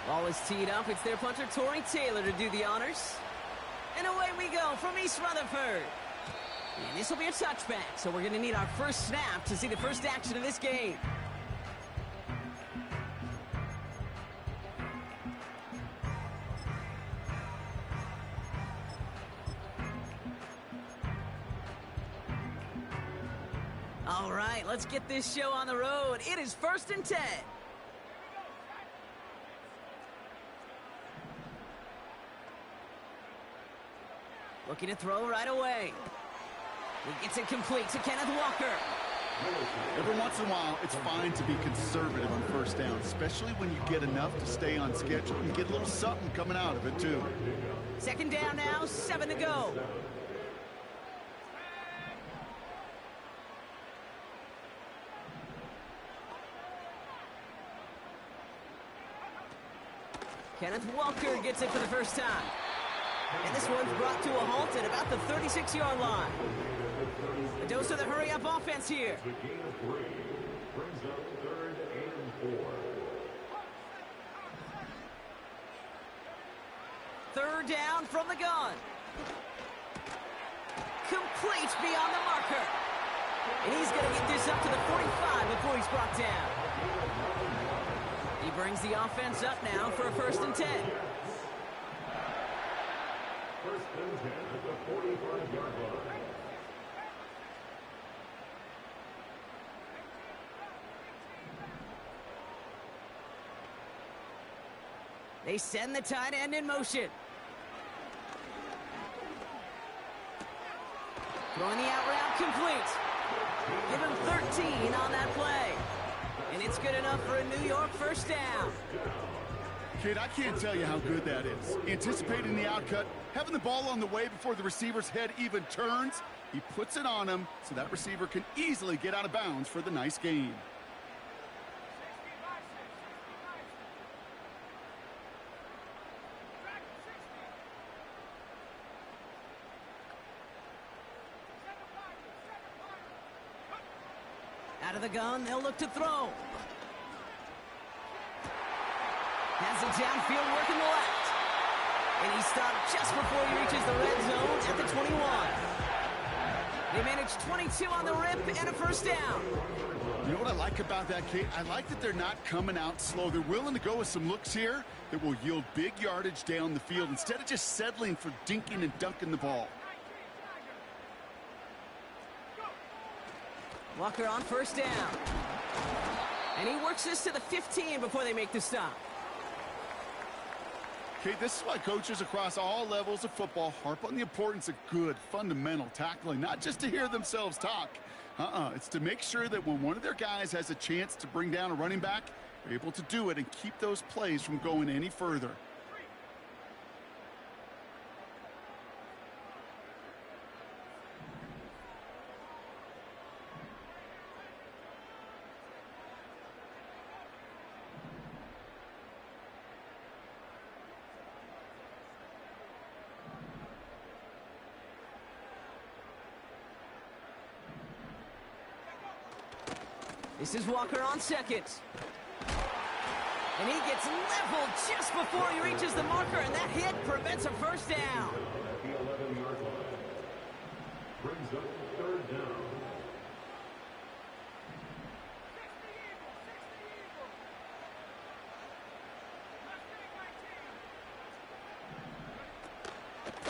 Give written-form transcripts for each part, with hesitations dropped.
Ball is teed up. It's their punter, Tory Taylor, to do the honors. And away we go from East Rutherford. And this will be a touchback, so we're going to need our first snap to see the first action of this game. All right, let's get this show on the road. It is 1st and 10. Looking to throw right away. He gets it complete to Kenneth Walker. Every once in a while, it's fine to be conservative on first down, especially when you get enough to stay on schedule and get a little something coming out of it, too. 2nd down now, 7 to go. Kenneth Walker gets it for the first time. And this one's brought to a halt at about the 36-yard line. A dose of the hurry-up offense here. Third down from the gun. Complete beyond the marker. And he's going to get this up to the 45 before he's brought down. He brings the offense up now for a 1st and 10. 1st and 10 at the 45-yard line. They send the tight end in motion. Throwing the out route complete. Give him 13 on that play. And it's good enough for a New York first down. Kid, I can't tell you how good that is. Anticipating the outcut, having the ball on the way before the receiver's head even turns, he puts it on him so that receiver can easily get out of bounds for the nice gain. Out of the gun, they'll look to throw. Has it downfield working the left. And he stopped just before he reaches the red zone at the 21. They managed 22 on the rip and a first down. You know what I like about that, Kate? I like that they're not coming out slow. They're willing to go with some looks here that will yield big yardage down the field instead of just settling for dinking and dunking the ball. Walker on first down. And he works this to the 15 before they make the stop. Okay, this is why coaches across all levels of football harp on the importance of good, fundamental tackling, not just to hear themselves talk. It's to make sure that when one of their guys has a chance to bring down a running back, they're able to do it and keep those plays from going any further. This is Walker on second. And he gets leveled just before he reaches the marker, and that hit prevents a first down. At the 11-yard line. Brings up 3rd down.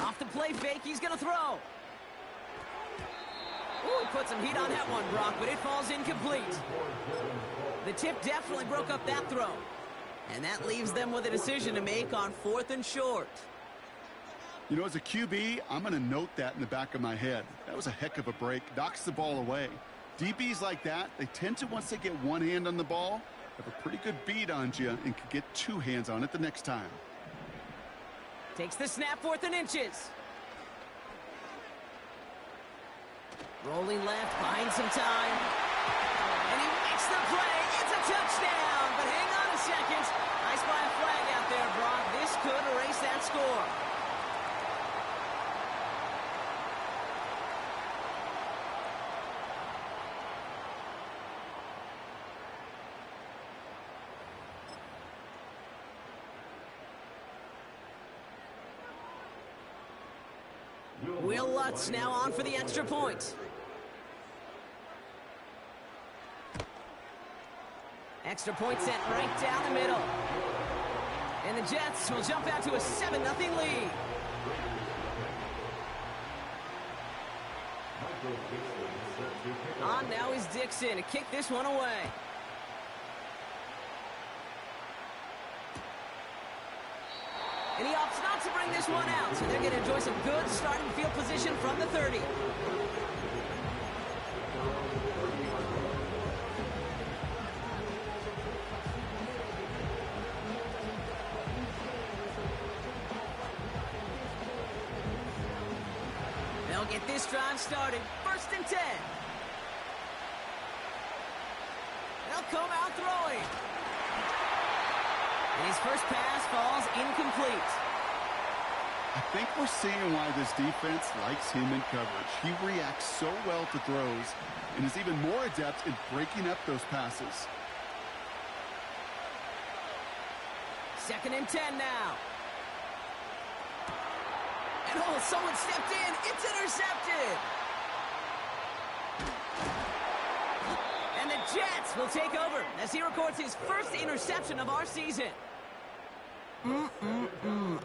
Off the play fake, he's going to throw. Ooh, he put some heat on that one, Brock, but it falls incomplete. The tip definitely broke up that throw. And that leaves them with a decision to make on 4th and short. You know, as a QB, I'm going to note that in the back of my head. That was a heck of a break. Knocks the ball away. DBs like that, they tend to, once they get one hand on the ball, have a pretty good beat on you and can get 2 hands on it the next time. Takes the snap, 4th and inches. Rolling left, buying some time. And he makes the play. It's a touchdown. But hang on a second. I spy a flag out there, Brock. This could erase that score. Will Lutz now on for the extra point. Extra point sent right down the middle. And the Jets will jump out to a 7-0 lead. On now is Dixon to kick this one away. And he opts not to bring this one out, so they're going to enjoy some good starting field position from the 30. They'll get this drive started. 1st and 10. They'll come out throwing. His first pass falls incomplete. I think we're seeing why this defense likes him in coverage. He reacts so well to throws and is even more adept in breaking up those passes. 2nd and 10 now. And oh, someone stepped in. It's intercepted. And the Jets will take over as he records his first interception of our season.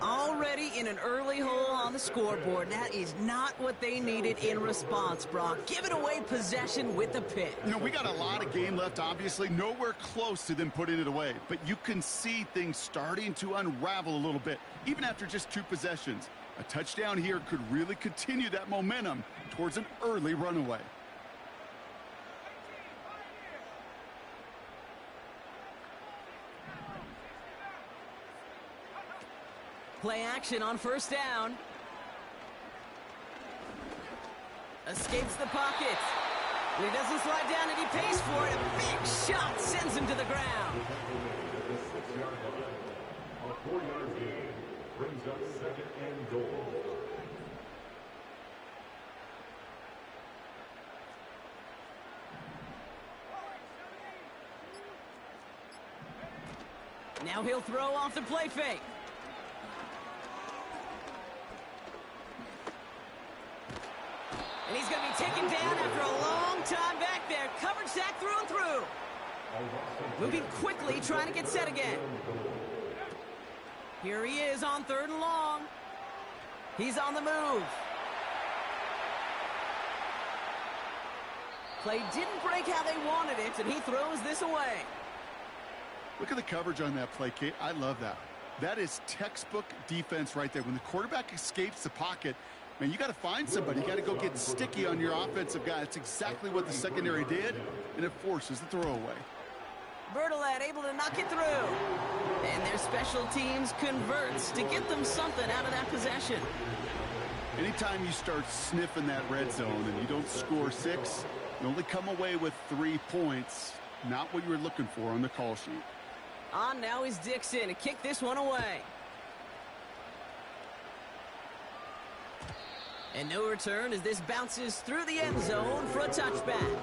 Already in an early hole on the scoreboard. That is not what they needed in response, Brock. Giving away possession with the pick. You know, we got a lot of game left, obviously. Nowhere close to them putting it away. But you can see things starting to unravel a little bit, even after just 2 possessions. A touchdown here could really continue that momentum towards an early runaway. Play action on 1st down. Escapes the pocket. And he doesn't slide down and he pays for it. A big shot sends him to the ground. The 6-yard line. A 4-yard gain brings up 2nd and goal. Now he'll throw off the play fake. And he's going to be taken down after a long time back there. Coverage sack through and through. Moving quickly, trying to get set again. Here he is on 3rd and long. He's on the move. Play didn't break how they wanted it, and he throws this away. Look at the coverage on that play, Kate. I love that. That is textbook defense right there. When the quarterback escapes the pocket, man, you got to find somebody. You got to go get sticky on your offensive guy. It's exactly what the secondary did, and it forces the throwaway. Bertolet able to knock it through. And their special teams converts to get them something out of that possession. Anytime you start sniffing that red zone and you don't score 6, you only come away with 3 points. Not what you were looking for on the call sheet. On now is Dixon to kick this one away. And no return as this bounces through the end zone for a touchback.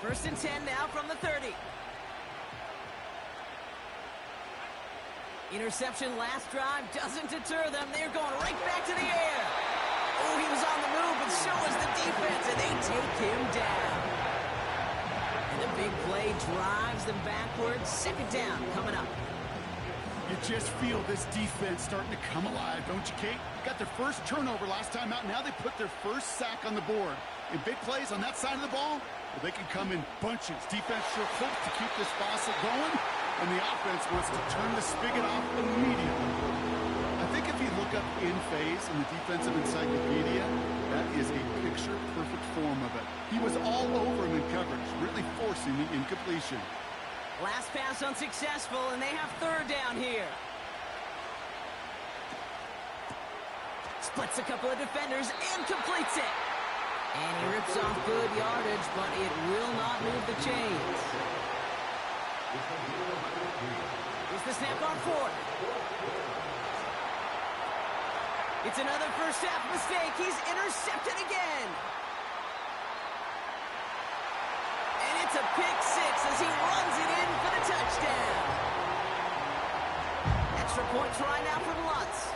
First and 10 now from the 30. Interception last drive doesn't deter them. They're going right back to the air. Oh, he was on the move, but so was the defense, and they take him down. And the big play drives them backwards. 2nd down coming up. You just feel this defense starting to come alive, don't you, Kate? Got their first turnover last time out. Now they put their first sack on the board. In big plays on that side of the ball, well, they can come in bunches. Defense sure hopes to keep this faucet going, and the offense wants to turn the spigot off immediately. I think if you look up in phase in the defensive encyclopedia, that is a picture-perfect form of it. He was all over him in coverage, really forcing the incompletion. Last pass unsuccessful, and they have 3rd down here. Splits a couple of defenders and completes it. And he rips off good yardage, but it will not move the chains. Here's the snap on 4th. It's another first half mistake. He's intercepted again. And it's a pick six as he runs it in for the touchdown. Extra point try now from Lutz.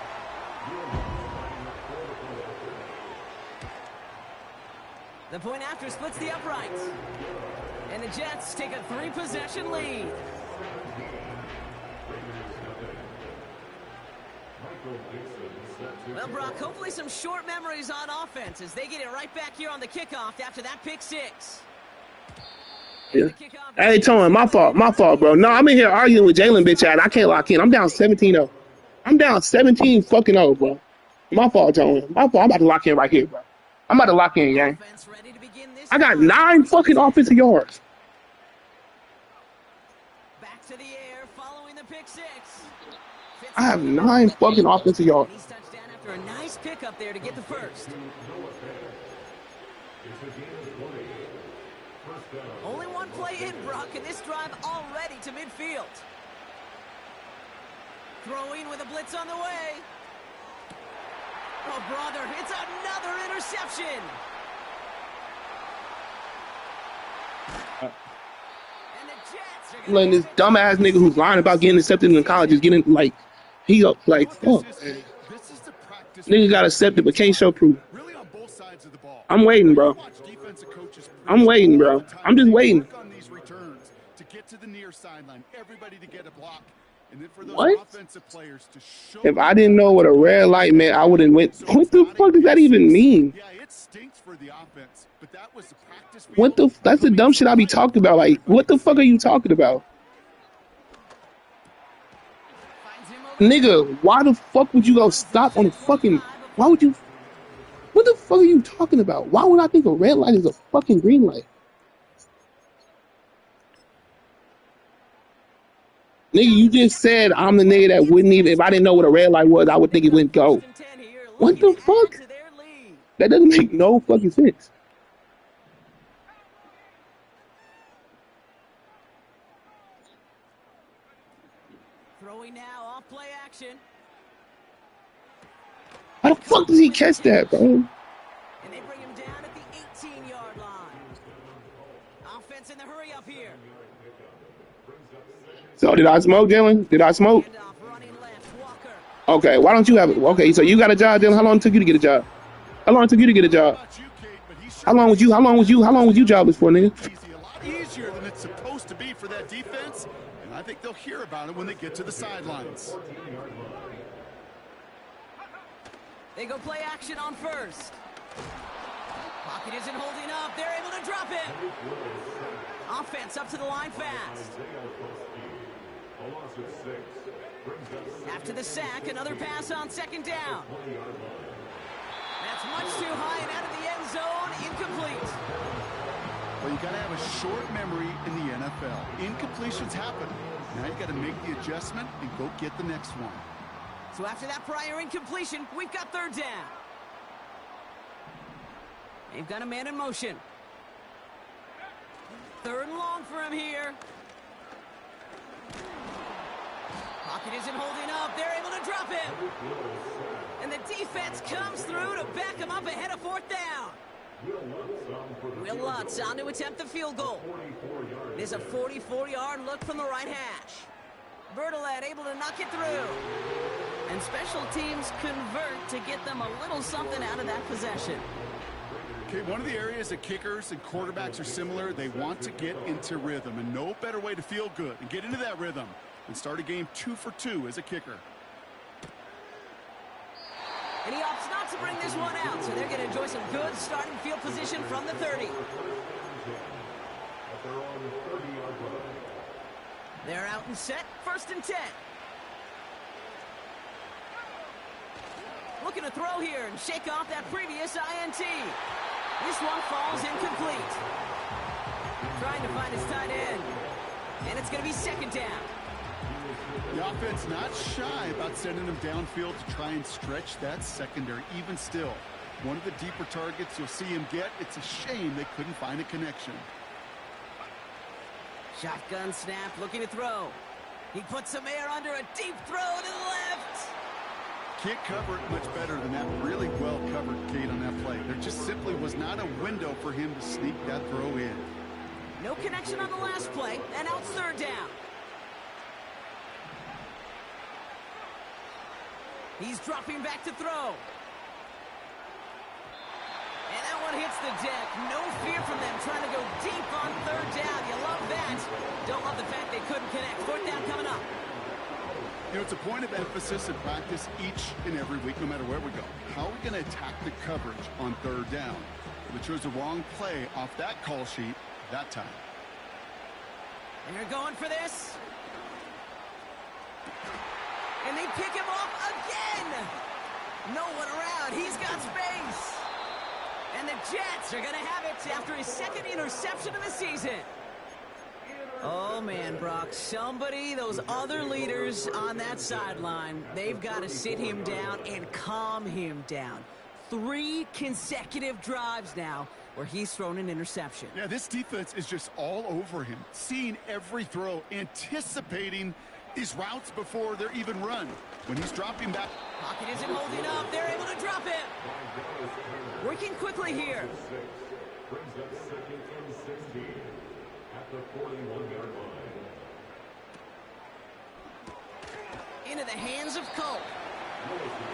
The point after splits the uprights. And the Jets take a 3-possession lead. Well, Brock, hopefully some short memories on offense as they get it right back here on the kickoff after that pick six. Yeah. Hey, Tony, my fault, bro. No, I'm in here arguing with Jalen, bitch ass. I can't lock in. I'm down 17-0. I'm down 17-0, bro. My fault, Tony. My fault. I'm about to lock in right here, bro. I'm about to lock in, gang. I got 9 fucking offensive yards. Back to the air following the pick six. I have 9 fucking offensive yards. He's touchdown after a nice pickup there to get the first. Only one play in, Brock, and this drive already to midfield. Throwing with a blitz on the way. Oh, brother, it's another interception. And the Jets are Letting this dumbass nigga who's lying about getting accepted in college is getting, like, he up, like, fuck. Nigga got accepted but can't show proof. Really on both sides of the ball. I'm waiting, bro. I'm waiting, bro. I'm just waiting. On these returns to get to the near sideline, everybody to get a block, and then for those What? offensive players to show. If I didn't know what a red light meant, I wouldn't went. What the fuck does that even mean? Yeah, it stinks for the offense, but that was the practice. What the? That's the dumb shit I be talking about. Like, what the fuck are you talking about? Nigga, why the fuck would you go stop on a fucking... Why would you... What the fuck are you talking about? Why would I think a red light is a fucking green light? Nigga, you just said I'm the nigga that wouldn't even... If I didn't know what a red light was, I would think it wouldn't go. What the fuck? That doesn't make no fucking sense. throwing now off play action. How the fuck does he catch that, bro? And they bring him down at the 18-yard line. Offense in the hurry up here. So did I smoke, Dylan? Did I smoke? Handoff running left, Walker. Okay, why don't you have it? Okay, so you got a job, Dylan. How long it took you to get a job? How long it took you to get a job? How long was you jobless for, nigga? A lot easier than it's supposed to be for that defense, and I think they'll hear about it when they get to the sidelines. They go play action on first. Pocket isn't holding up. They're able to drop it. Offense up to the line fast. After the sack, another pass on second down. That's much too high and out of the end zone. Incomplete. Well, you got to have a short memory in the NFL. Incompletions happen. Now you got to make the adjustment and go get the next one. So after that prior incompletion, we've got third down. They've got a man in motion. Third and long for him here. Pocket isn't holding up. They're able to drop it. And the defense comes through to back him up ahead of fourth down. Will Lutz on to attempt the field goal. It is a 44-yard look from the right hash. Bertolet able to knock it through. And special teams convert to get them a little something out of that possession. Okay, one of the areas that kickers and quarterbacks are similar, they want to get into rhythm, and no better way to feel good and get into that rhythm and start a game 2 for 2 as a kicker. And he opts not to bring this one out, so they're going to enjoy some good starting field position from the 30. They're out and set, 1st and 10. Looking to throw here and shake off that previous INT. This one falls incomplete. Trying to find his tight end. And it's going to be second down. The offense not shy about sending them downfield to try and stretch that secondary. Even still, one of the deeper targets you'll see him get. It's a shame they couldn't find a connection. Shotgun snap, looking to throw. He puts some air under a deep throw to the left. can't cover it much better than that. Really well covered, Kate, on that play. There just simply was not a window for him to sneak that throw in. No connection on the last play, and now it's third down. He's dropping back to throw. And that one hits the deck. No fear from them trying to go deep on third down. You love that. Don't love the fact they couldn't connect. Fourth down coming up. You know, it's a point of emphasis in practice each and every week, no matter where we go. How are we going to attack the coverage on third down? We chose the wrong play off that call sheet that time. And they're going for this. And they pick him off again. No one around. He's got space. And the Jets are going to have it after his second interception of the season. Oh, man, Brock, somebody, those other leaders on that sideline, they've got to sit him down and calm him down. 3 consecutive drives now where he's thrown an interception. Yeah, this defense is just all over him, seeing every throw, anticipating these routes before they're even run. When he's dropping back. Pocket isn't holding up. They're able to drop it. Working quickly here. Brings up second and 16 at the 41-yard line. Into the hands of Cole.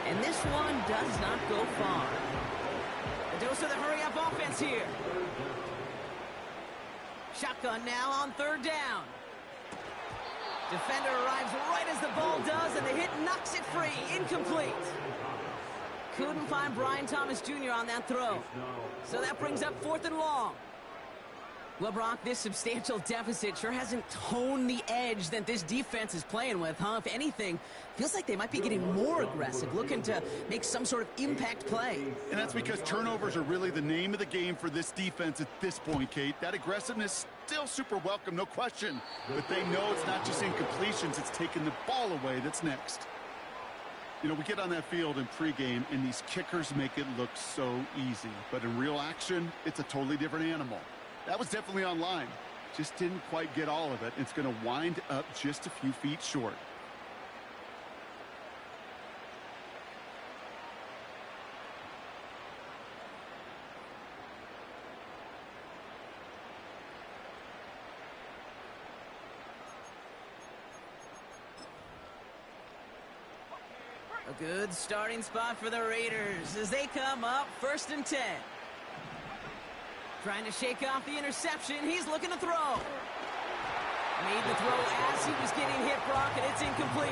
And this one does not go far. A dose of the hurry-up offense here. Shotgun now on third down. Defender arrives right as the ball does, and the hit knocks it free. Incomplete. Couldn't find Brian Thomas Jr. on that throw. So that brings up 4th and long. Well, Brock, this substantial deficit sure hasn't toned the edge that this defense is playing with, huh? If anything, feels like they might be getting more aggressive, looking to make some sort of impact play. And that's because turnovers are really the name of the game for this defense at this point, Kate. That aggressiveness still super welcome, no question. But they know it's not just incompletions, it's taking the ball away that's next. You know, we get on that field in pregame, and these kickers make it look so easy. But in real action, it's a totally different animal. That was definitely on line. Just didn't quite get all of it. It's going to wind up just a few feet short. A good starting spot for the Raiders as they come up 1st and 10. Trying to shake off the interception. He's looking to throw. Made the throw as he was getting hit, Brock, and it's incomplete.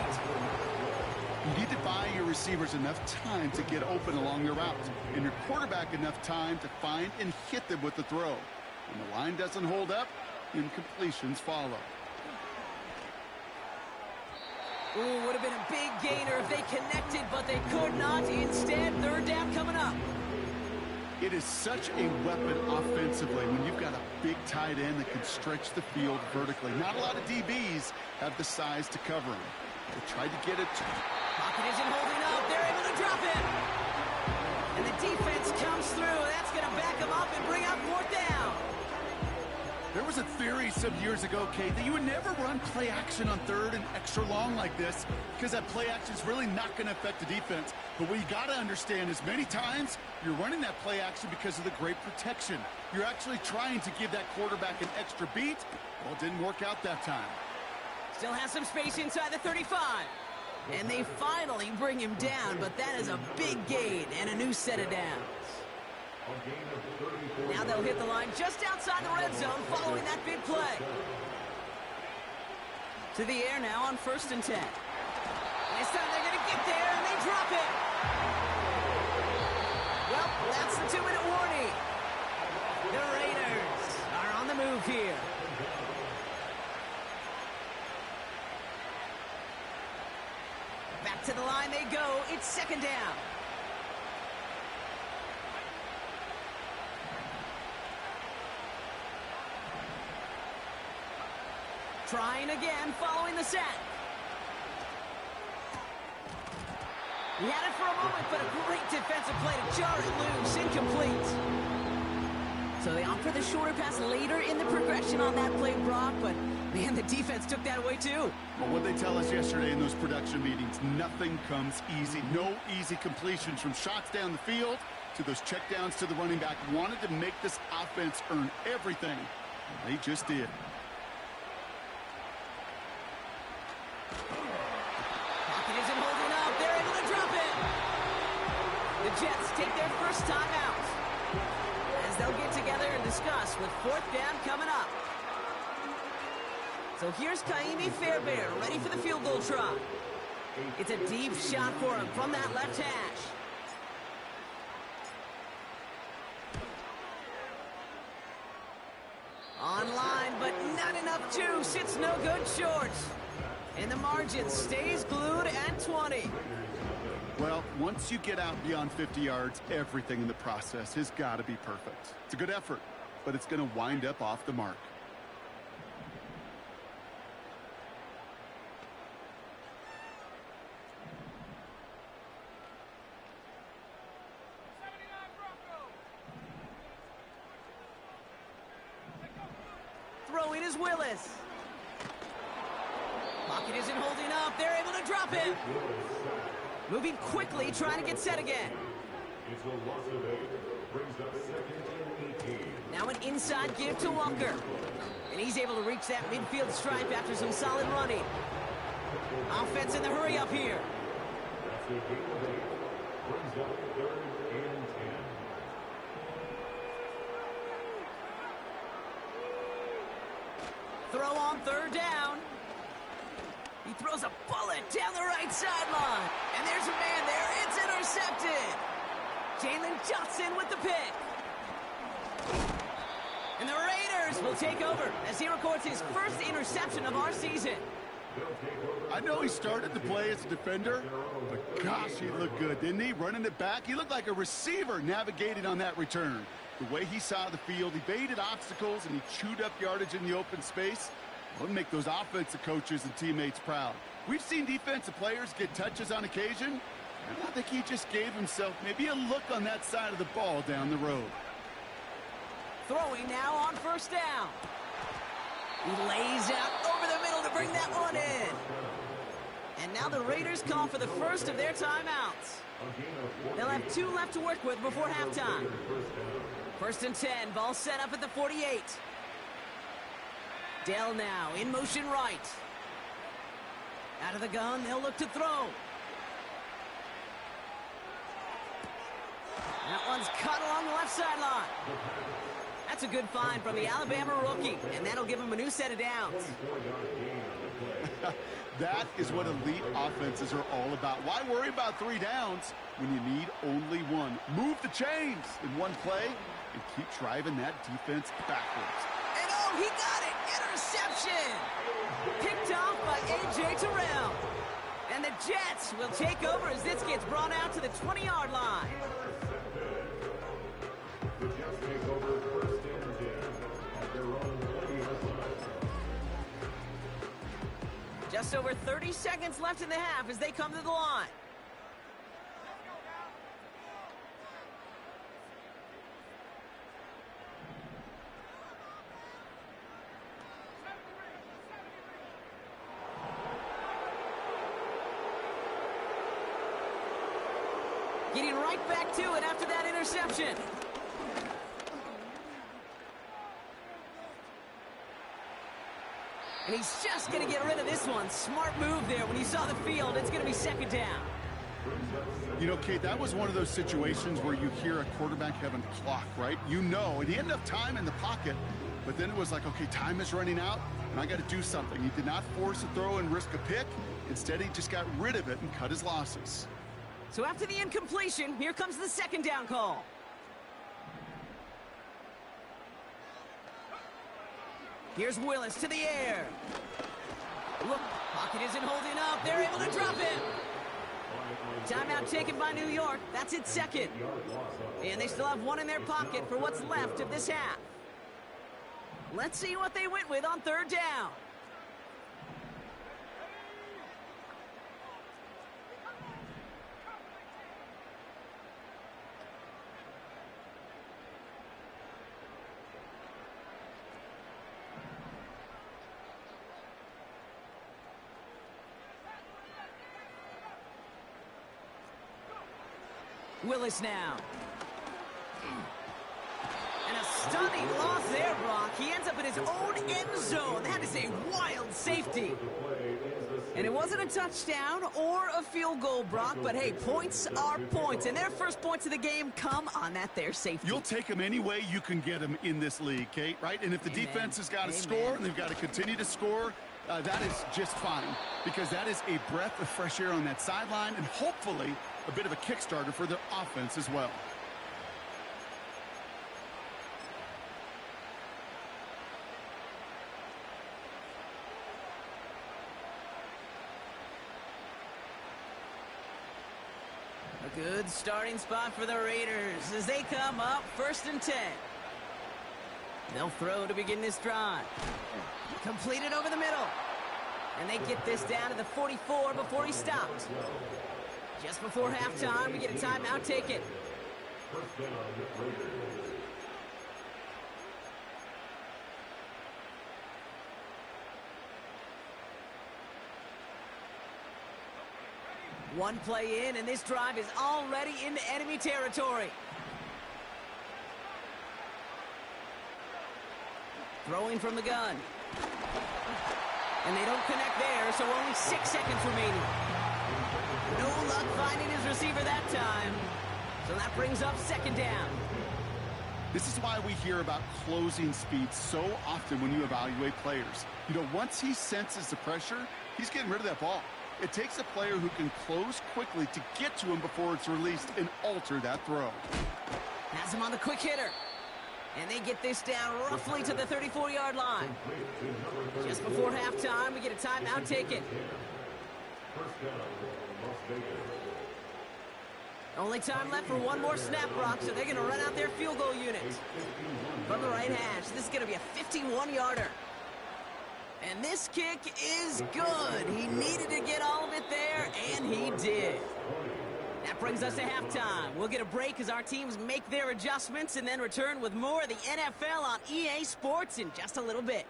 You need to buy your receivers enough time to get open along their route, and your quarterback enough time to find and hit them with the throw. When the line doesn't hold up, incompletions follow. Ooh, would have been a big gainer if they connected, but they could not. Instead, third down coming up. It is such a weapon offensively when you've got a big tight end that can stretch the field vertically. Not a lot of DBs have the size to cover him. They tried to get it. Pocket isn't holding up. They're able to drop it. And the defense comes through. That's going to back them up and bring up 4th down. There was a theory some years ago, Kate, that you would never run play action on third and extra long like this because that play action is really not going to affect the defense. But what you got to understand is many times you're running that play action because of the great protection. You're actually trying to give that quarterback an extra beat. Well, it didn't work out that time. Still has some space inside the 35. And they finally bring him down, but that is a big gain and a new set of downs. Now they'll hit the line just outside the red zone following that big play. To the air now on 1st and 10. This time they're going to get there, and they drop it. Well, that's the 2-minute warning. The Raiders are on the move here. Back to the line they go. It's 2nd down. Trying again, following the sack. He had it for a moment, but a great defensive play to jar it loose. Incomplete. So they opt for the shorter pass later in the progression on that play, Brock, but man, the defense took that away too. Well, what they tell us yesterday in those production meetings, nothing comes easy. No easy completions from shots down the field to those checkdowns to the running back. Wanted to make this offense earn everything. They just did. Pocket isn't holding up. They're able to drop it. The Jets take their first time out as they'll get together and discuss with fourth down coming up. So here's Kaimi Fairbairn ready for the field goal try. It's a deep shot for him from that left hash. Online, but not enough juice. It's no good short. And the margin stays glued at 20. Well, once you get out beyond 50 yards, everything in the process has got to be perfect. It's a good effort, but it's going to wind up off the mark. Throwing is Willis. Pocket isn't holding up. They're able to drop it. Moving quickly, trying to get set again. Now an inside give to Walker. And he's able to reach that midfield stripe after some solid running. Offense in the hurry up here. Throw on third down. He throws a bullet down the right sideline. And there's a man there. It's intercepted. Jalen Johnson with the pick. And the Raiders will take over as he records his first interception of our season. I know he started to play as a defender, but gosh, he looked good, didn't he? Running it back, he looked like a receiver navigating on that return. The way he saw the field, he baited obstacles, and he chewed up yardage in the open space. It'll make those offensive coaches and teammates proud. We've seen defensive players get touches on occasion, and I think he just gave himself maybe a look on that side of the ball down the road. Throwing now on first down. He lays out over the middle to bring that one in. And now the Raiders call for the first of their timeouts. They'll have 2 left to work with before halftime. First and 10, ball set up at the 48. Dell now in motion right. Out of the gun, they'll look to throw. That one's cut along the left sideline. That's a good find from the Alabama rookie, and that'll give him a new set of downs. That is what elite offenses are all about. Why worry about 3 downs when you need only 1? Move the chains in one play and keep driving that defense backwards. And oh, he got it! Interception! Picked off by A.J. Terrell. And the Jets will take over as this gets brought out to the 20-yard line. The Jets take over first and 10 at their own 20-yard line. Just over 30 seconds left in the half as they come to the line. Getting right back to it after that interception. And he's just going to get rid of this one. Smart move there when he saw the field. It's going to be second down. You know, Kate, that was one of those situations where you hear a quarterback having a clock, right? You know, and he had enough time in the pocket, but then it was like, okay, time is running out, and I got to do something. He did not force a throw and risk a pick. Instead, he just got rid of it and cut his losses. So after the incompletion, here comes the second down call. Here's Willis to the air. Look, pocket isn't holding up. They're able to drop it. Timeout taken by New York. That's its second. And they still have 1 in their pocket for what's left of this half. Let's see what they went with on third down. Willis now. And a stunning loss there, Brock. He ends up in his own end zone. That is a wild safety. And it wasn't a touchdown or a field goal, Brock, but hey, points are points. And their first points of the game come on that there safety. You'll take them any way you can get them in this league, Kate, right? And if the defense has got to score and they've got to continue to score, that is just fine, because that is a breath of fresh air on that sideline and hopefully a bit of a kickstarter for their offense as well. A good starting spot for the Raiders as they come up 1st and 10. They'll throw to begin this drive. Completed over the middle. And they get this down to the 44 before he stopped. Just before halftime, we get a timeout. Take it. First down, Raiders. One play in, and this drive is already into enemy territory. Throwing from the gun. And they don't connect there, so only 6 seconds remaining. No luck finding his receiver that time. So that brings up 2nd down. This is why we hear about closing speed so often when you evaluate players. You know, once he senses the pressure, he's getting rid of that ball. It takes a player who can close quickly to get to him before it's released and alter that throw. Has him on the quick hitter. And they get this down roughly to the 34-yard line. Just before halftime, we get a timeout. Take it. First down, Las Vegas. Only time left for one more snap, Brock, so they're going to run out their field goal unit. From the right hash, this is going to be a 51-yarder. And this kick is good. He needed to get all of it there, and he did. That brings us to halftime. We'll get a break as our teams make their adjustments and then return with more of the NFL on EA Sports in just a little bit.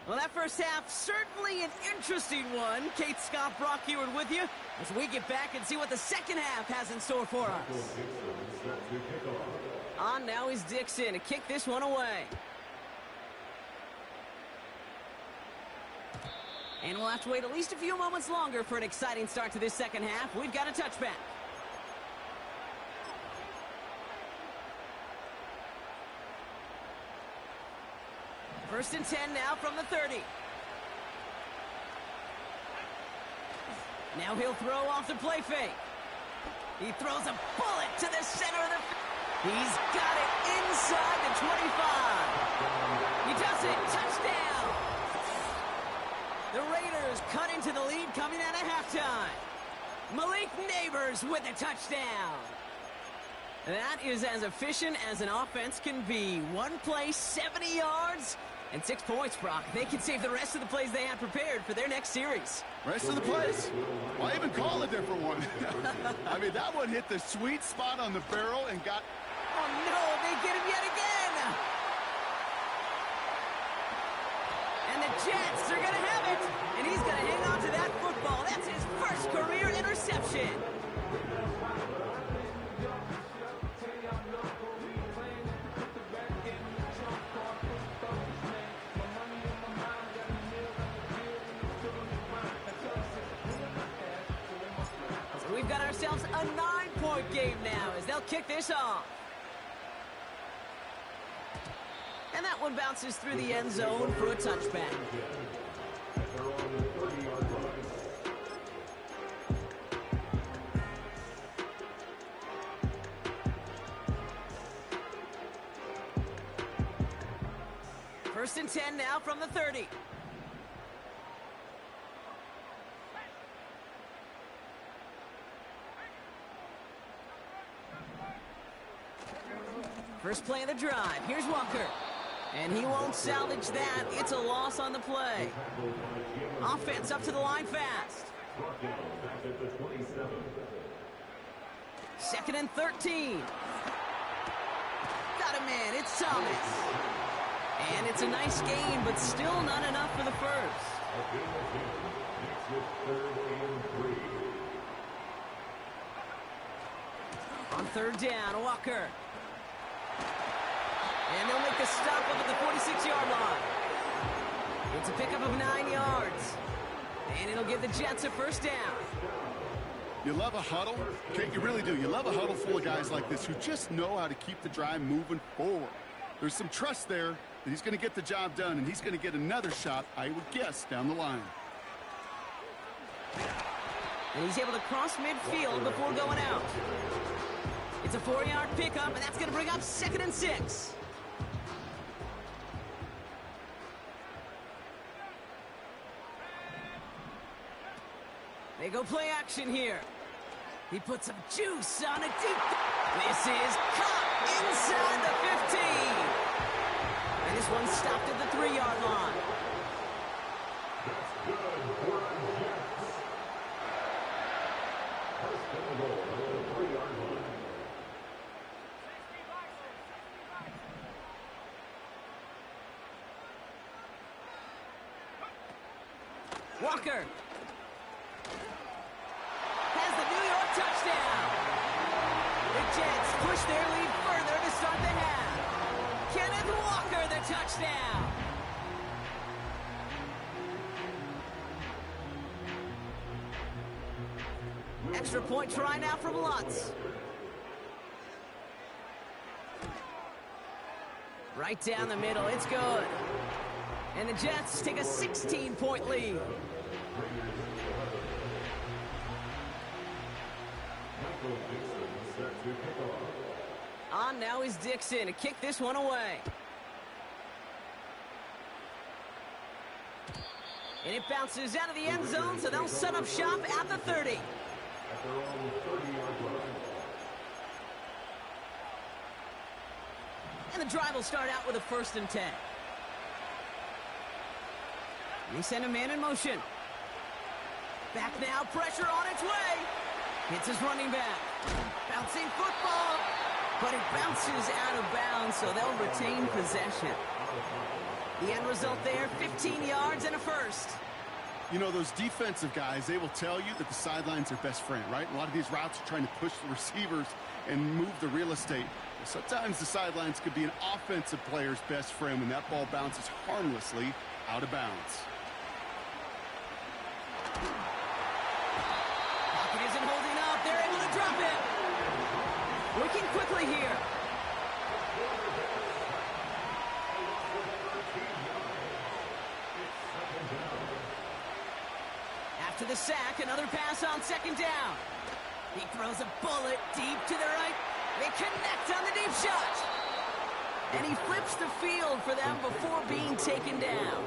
Well, that first half, certainly an interesting one. Kate Scott, Brock Heward with you as we get back and see what the second half has in store for us. On now is Dixon to kick this one away. And we'll have to wait at least a few moments longer for an exciting start to this second half. We've got a touchback. First and 10 now from the 30. Now he'll throw off the play fake. He throws a bullet to the center of the field. He's got it inside the 25. He does it. Touchdown. The Raiders cut into the lead coming out of halftime. Malik Neighbors with a touchdown. That is as efficient as an offense can be. One play, 70 yards. And 6 points, Brock. They can save the rest of the plays they had prepared for their next series. Rest of the plays? Why even call a different one? I mean, that one hit the sweet spot on the barrel and got... Oh, no, they get him yet again. And the Jets are going to have it. And he's going to hang on to that football. That's his first career interception. We've got ourselves a 9-point game now as they'll kick this off. And that one bounces through the end zone for a touchback. They're on the 30-yard line. First and 10 now from the 30. First play of the drive. Here's Walker. And he won't salvage that. It's a loss on the play. Offense up to the line fast. Second and 13. Got got him in. It's Thomas. And it's a nice gain, but still not enough for the first. Makes it 3rd and 3. On 3rd down, Walker. And they'll make the stop up at the 46-yard line. It's a pickup of 9 yards. And it'll give the Jets a first down. You love a huddle? Okay, you really do. You love a huddle full of guys like this who just know how to keep the drive moving forward. There's some trust there that he's going to get the job done, and he's going to get another shot, I would guess, down the line. And he's able to cross midfield before going out. It's a 4-yard pickup, and that's going to bring up 2nd and 6. They go play action here. He puts some juice on it deep. This is caught inside the 15. And this one stopped at the 3-yard line. That's good for the Jets. First and goal at the 3-yard line. Walker has the New York touchdown. The Jets push their lead further to start the half. Kenneth Walker, the touchdown. Extra point try now from Lutz. Right down the middle, it's good. And the Jets take a 16-point lead. Michael Dixon set to kick off. On now is Dixon to kick this one away. And it bounces out of the end zone, so they'll set up shop at the 30. At their own 30-yard line. And the drive will start out with a 1st and 10. They send a man in motion. Back now, pressure on its way. Hits his running back. Bouncing football. But it bounces out of bounds, so they'll retain possession. The end result there, 15 yards and a first. You know, those defensive guys, they will tell you that the sideline's their best friend, right? A lot of these routes are trying to push the receivers and move the real estate. Well, sometimes the sidelines could be an offensive player's best friend when that ball bounces harmlessly out of bounds. Pocket isn't holding up. They're able to drop it. Working quickly here. After the sack, another pass on 2nd down. He throws a bullet deep to the right. They connect on the deep shot. And he flips the field for them before being taken down.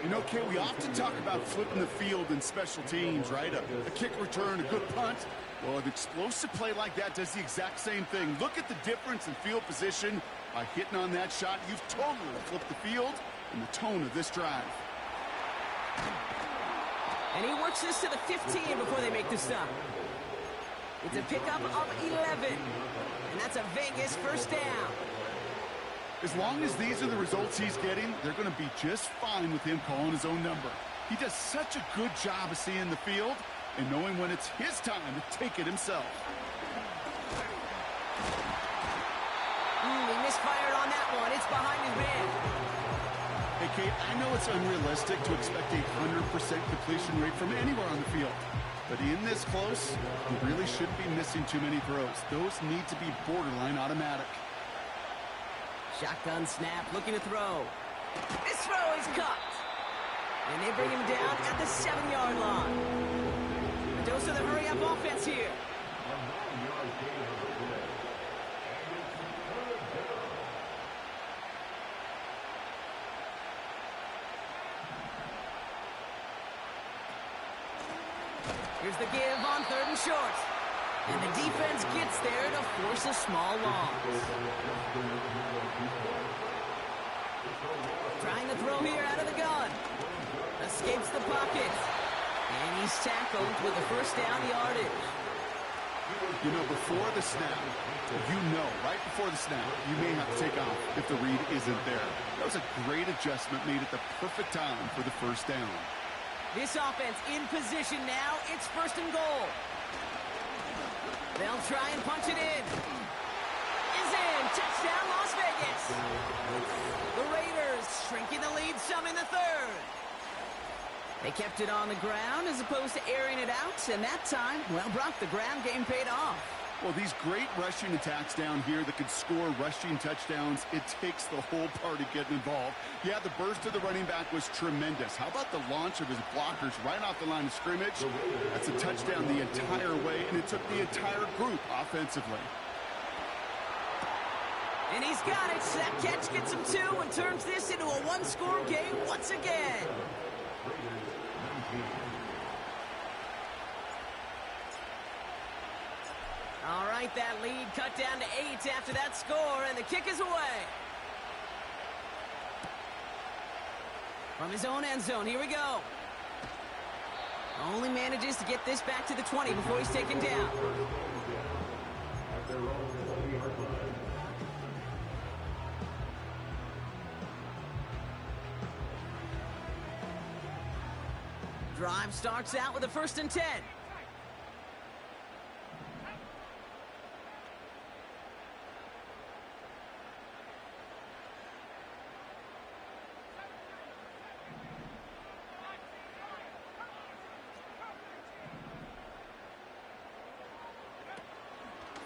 You know, Kay, we often talk about flipping the field in special teams, right? A kick return, a good punt. Well, an explosive play like that does the exact same thing. Look at the difference in field position. By hitting on that shot, you've totally flipped the field and the tone of this drive. And he works this to the 15 before they make the stop. It's a pickup of 11. And that's a Vegas first down. As long as these are the results he's getting, they're going to be just fine with him calling his own number. He does such a good job of seeing the field and knowing when it's his time to take it himself. He misfired on that one. It's behind his man. Hey, Kate, I know it's unrealistic to expect a 100% completion rate from anywhere on the field. But in this close, he really shouldn't be missing too many throws. Those need to be borderline automatic. Shotgun snap, looking to throw. This throw is caught. And they bring him down at the 7-yard line. A dose of the hurry-up offense here. Here's the give on 3rd and short. And the defense gets there to force a small loss. Trying to throw here out of the gun. Escapes the pocket. And he's tackled with a first down yardage. You know, before the snap, right before the snap, you may have to take off if the read isn't there. That was a great adjustment made at the perfect time for the first down. This offense in position now. It's first and goal. They'll try and punch it in. Is in. Touchdown, Las Vegas. The Raiders shrinking the lead some in the third. They kept it on the ground as opposed to airing it out, and that time, well, Brock, the ground game paid off. Well, these great rushing attacks down here that could score rushing touchdowns, it takes the whole party getting involved. Yeah, the burst of the running back was tremendous. How about the launch of his blockers right off the line of scrimmage? That's a touchdown the entire way, and it took the entire group offensively. And he's got it. That catch gets him two and turns this into a one-score game once again. All right, that lead cut down to 8 after that score, and the kick is away. From his own end zone, here we go. Only manages to get this back to the 20 before he's taken down. Drive starts out with a 1st and 10.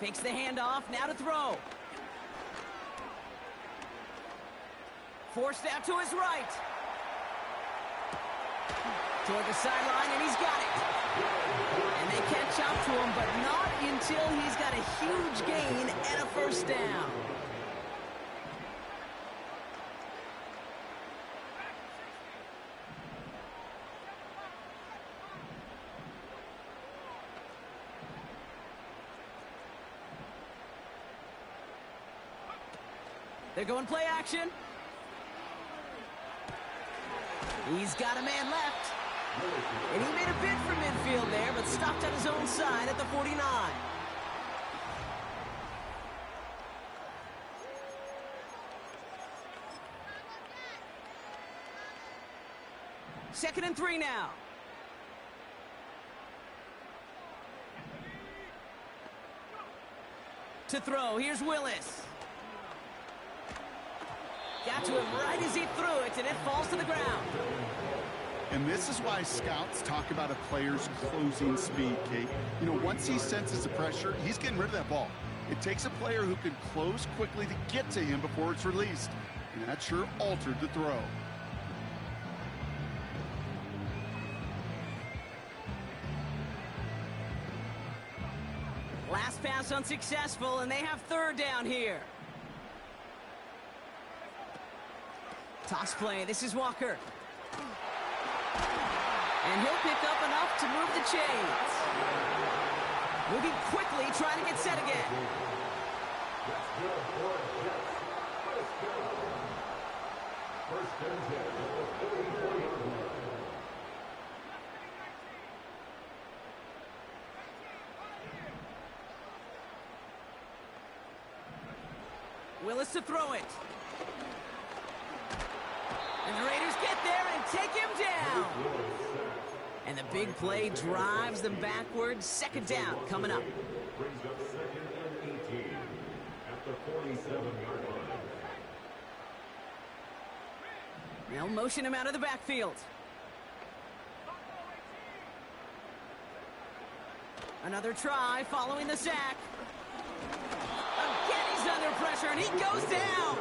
Takes the handoff, now to throw. Forced out to his right. Toward the sideline, and he's got it. And they catch up to him, but not until he's got a huge gain and a 1st down. They're going play action. He's got a man left. And he made a bid for midfield there, but stopped on his own side at the 49. Second and 3 now. To throw, here's Willis. Got to him right as he threw it, and it falls to the ground. And this is why scouts talk about a player's closing speed, Kate. You know, once he senses the pressure, he's getting rid of that ball. It takes a player who can close quickly to get to him before it's released. And that sure altered the throw. Last pass unsuccessful, and they have 3rd down here. Toss play. This is Walker. And he'll pick up enough to move the chains. Moving quickly, trying to get set again. Willis to throw it. And the Raiders get there and take him down. And the big play drives them backwards. 2nd down coming up. Brings up 2nd and 18 at the 47-yard line. They'll motion him out of the backfield. Another try following the sack. Again, he's under pressure, and he goes down.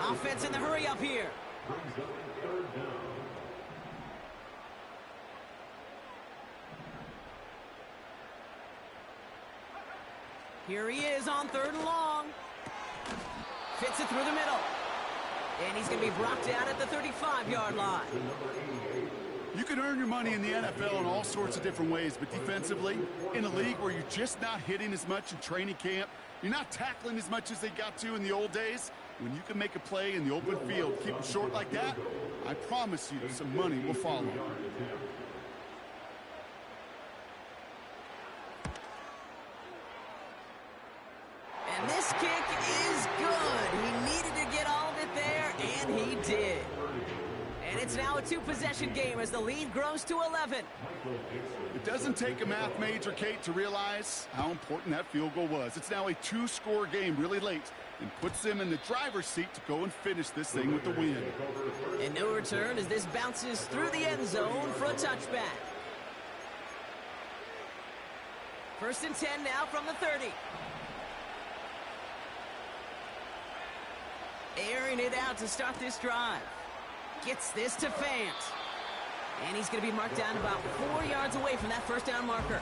Offense in the hurry up here. Brings up 3rd down. Here he is on 3rd and long. Fits it through the middle. And he's going to be brought down at the 35-yard line. You can earn your money in the NFL in all sorts of different ways, but defensively, in a league where you're just not hitting as much in training camp, you're not tackling as much as they got to in the old days, when you can make a play in the open field, keep it short like that, I promise you some money will follow. it's now a two-possession game as the lead grows to 11. It doesn't take a math major, Kate, to realize how important that field goal was. It's now a two-score game really late and puts them in the driver's seat to go and finish this thing with the win. And no return as this bounces through the end zone for a touchback. 1st and 10 now from the 30. Airing it out to start this drive. Gets this to Fant. And he's going to be marked down about 4 yards away from that first down marker.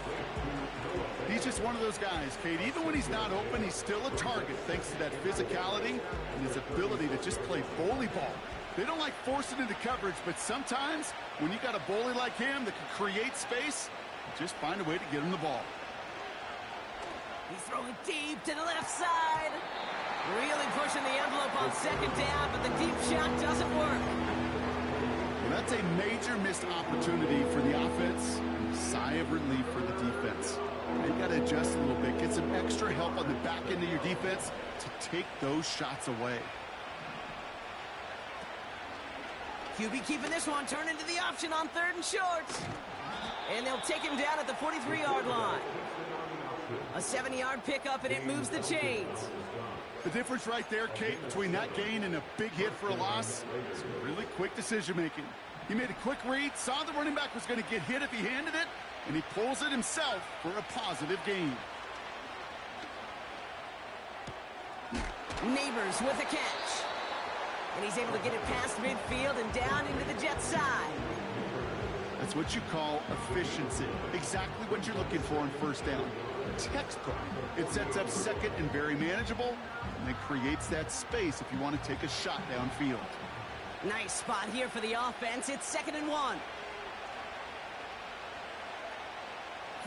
He's just one of those guys, Kate. Even when he's not open, he's still a target thanks to that physicality and his ability to just play bully ball. They don't like forcing into coverage, but sometimes when you got a bully like him that can create space, just find a way to get him the ball. He's throwing deep to the left side. Really pushing the envelope on 2nd down, but the deep shot doesn't work. Well, that's a major missed opportunity for the offense and a sigh of relief for the defense. They've got to adjust a little bit, get some extra help on the back end of your defense to take those shots away. QB keeping this one, turn into the option on 3rd and short. And they'll take him down at the 43-yard line. A 7-yard pickup, and it moves the chains. The difference right there, Kate, between that gain and a big hit for a loss is really quick decision-making. He made a quick read, saw the running back was going to get hit if he handed it, and he pulls it himself for a positive gain. Neighbors with a catch. And he's able to get it past midfield and down into the Jets' side. That's what you call efficiency. Exactly what you're looking for on 1st down. Textbook. It sets up 2nd and very manageable, and it creates that space if you want to take a shot downfield. Nice spot here for the offense. It's 2nd and 1.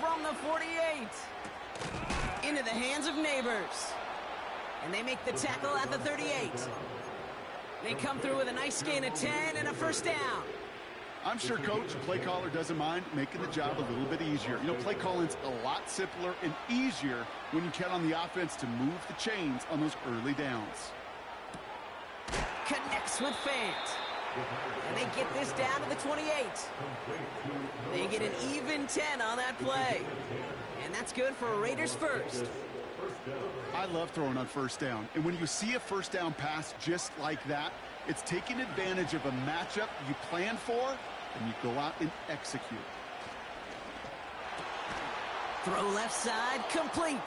From the 48. Into the hands of Neighbors. And they make the tackle at the 38. They come through with a nice gain of 10 and a 1st down. I'm sure Coach, the play caller, doesn't mind making the job a little bit easier. You know, play calling's a lot simpler and easier when you count on the offense to move the chains on those early downs. Connects with Fant. And they get this down to the 28. They get an even 10 on that play. And that's good for a Raiders first. I love throwing on 1st down. And when you see a 1st down pass just like that, it's taking advantage of a matchup you plan for, and you go out and execute. Throw left side, complete.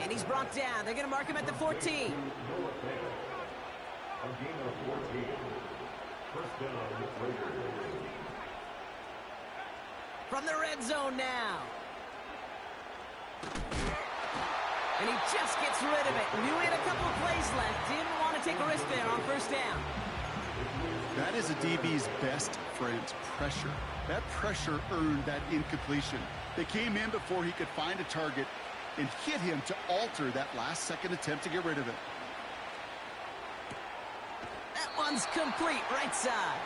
And he's brought down. They're going to mark him at the 14. From the red zone now. And he just gets rid of it. Knew he had a couple of plays left. Didn't want to take a risk there on 1st down. That is a DB's best friend, pressure. That pressure earned that incompletion. They came in before he could find a target and hit him to alter that last-second attempt to get rid of it. That one's complete, right side.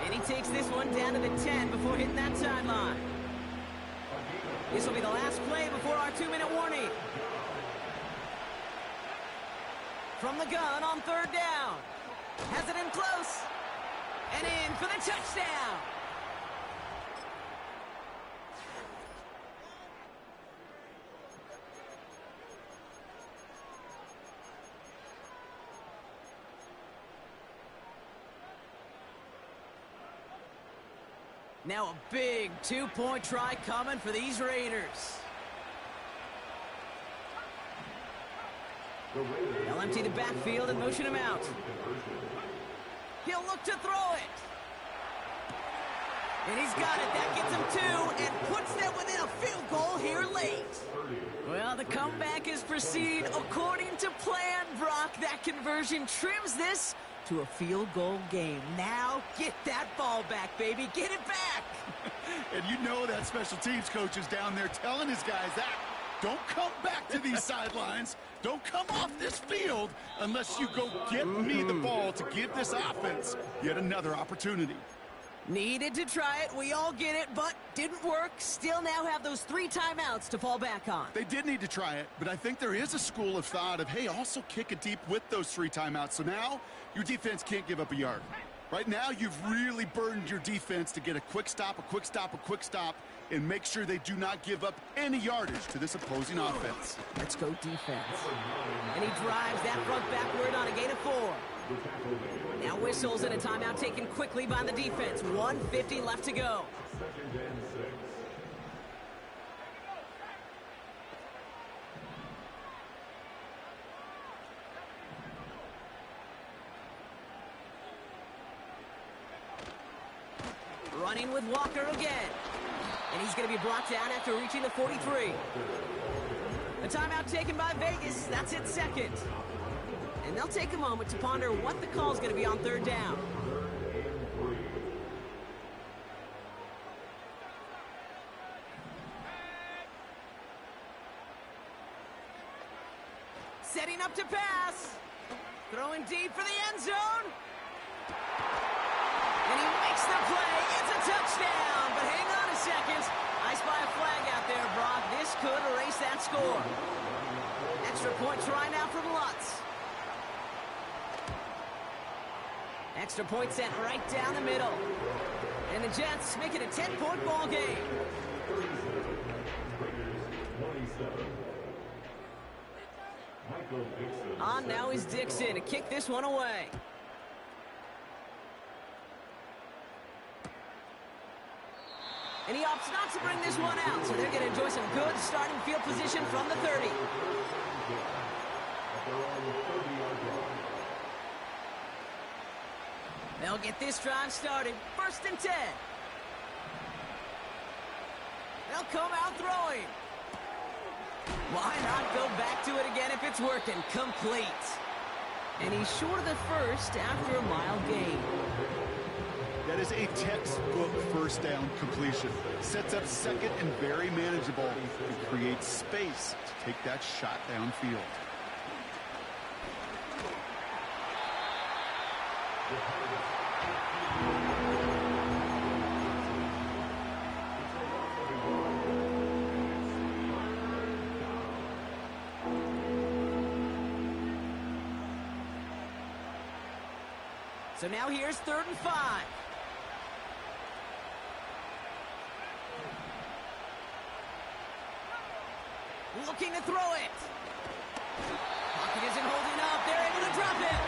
And he takes this one down to the 10 before hitting that sideline. This will be the last play before our 2-minute warning. From the gun on 3rd down. Has it in close. And in for the touchdown. Now a big 2-point try coming for these Raiders. They'll empty the backfield and motion him out. He'll look to throw it. And he's got it. That gets him 2 and puts them within a field goal here late. Well, the comeback is proceeding according to plan, Brock. That conversion trims this to a field goal game. Now get that ball back, baby. Get it back. And you know that special teams coach is down there telling his guys that. Don't come back to these sidelines. Don't come off this field unless you go get me the ball to give this offense yet another opportunity. Needed to try it. We all get it, but didn't work. Still now have those 3 timeouts to fall back on. They did need to try it, but I think there is a school of thought of, hey, also kick it deep with those 3 timeouts. So now your defense can't give up a yard. Right now, you've really burdened your defense to get a quick stop, and make sure they do not give up any yardage to this opposing offense. Let's go defense. And he drives that front backward on a gain of 4. Now whistles and a timeout taken quickly by the defense. 1:50 left to go. Second and 6. Running with Walker again. And he's going to be brought down after reaching the 43. A timeout taken by Vegas. That's its second. And they'll take a moment to ponder what the call is going to be on third down. Setting up to pass. Throwing deep for the end zone. And he makes the play. It's a touchdown. But hang on a second. I spy a flag out there, Brock. This could erase that score. Extra point try now from Lutz. Extra point sent right down the middle. And the Jets make it a 10-point ball game. On now is Dixon to kick this one away. And he opts not to bring this one out, so they're going to enjoy some good starting field position from the 30. They'll get this drive started. 1st and 10. They'll come out throwing. Why not go back to it again if it's working? Complete. And he's short of the first after a mile gain. That is a textbook first down completion. Sets up second and very manageable and creates space to take that shot downfield. So now here's 3rd and 5. Looking to throw it. Pocket isn't holding up. They're able to drop it.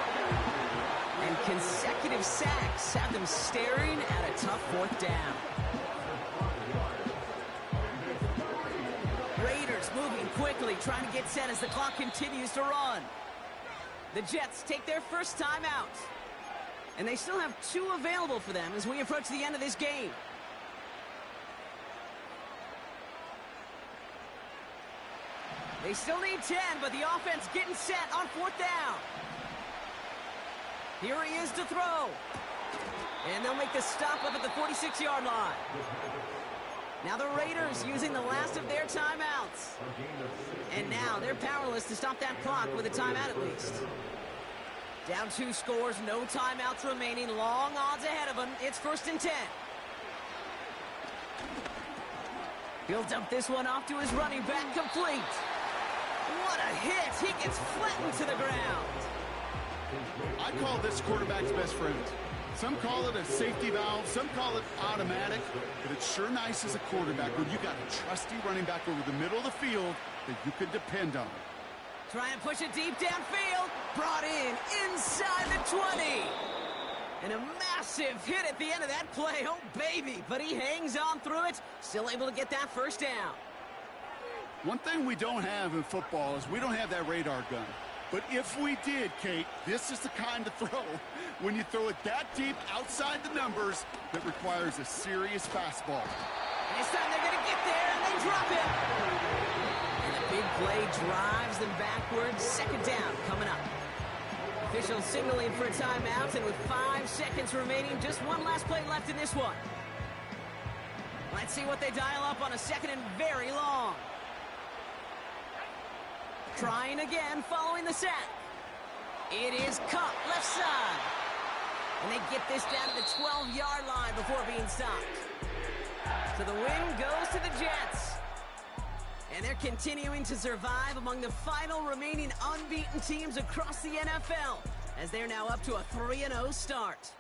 And consecutive sacks have them staring at a tough 4th down. Raiders moving quickly, trying to get set as the clock continues to run. The Jets take their first timeout. And they still have 2 available for them as we approach the end of this game. They still need 10, but the offense getting set on 4th down. Here he is to throw. And they'll make the stop up at the 46-yard line. Now the Raiders using the last of their timeouts. And now they're powerless to stop that clock with a timeout at least. Down 2 scores, no timeouts remaining. Long odds ahead of them. It's 1st and 10. He'll dump this one off to his running back, complete. What a hit. He gets flattened to the ground. I call this quarterback's best friend. Some call it a safety valve, some call it automatic, but it's sure nice as a quarterback when you got a trusty running back over the middle of the field that you can depend on. Try and push it deep downfield. Brought in inside the 20. And a massive hit at the end of that play. Oh, baby. But he hangs on through it. Still able to get that first down. One thing we don't have in football is we don't have that radar gun. But if we did, Kate, this is the kind of throw when you throw it that deep outside the numbers that requires a serious fastball. And this time they're going to get there and they drop it. And the big play drives them backwards. 2nd down coming up. Officials signaling for a timeout, and with 5 seconds remaining, just one last play left in this one. Let's see what they dial up on a 2nd and very long. Trying again following the sack. It is Kupp, left side. And they get this down to the 12-yard line before being stopped. So the win goes to the Jets. And they're continuing to survive among the final remaining unbeaten teams across the NFL, as they're now up to a 3-0 start.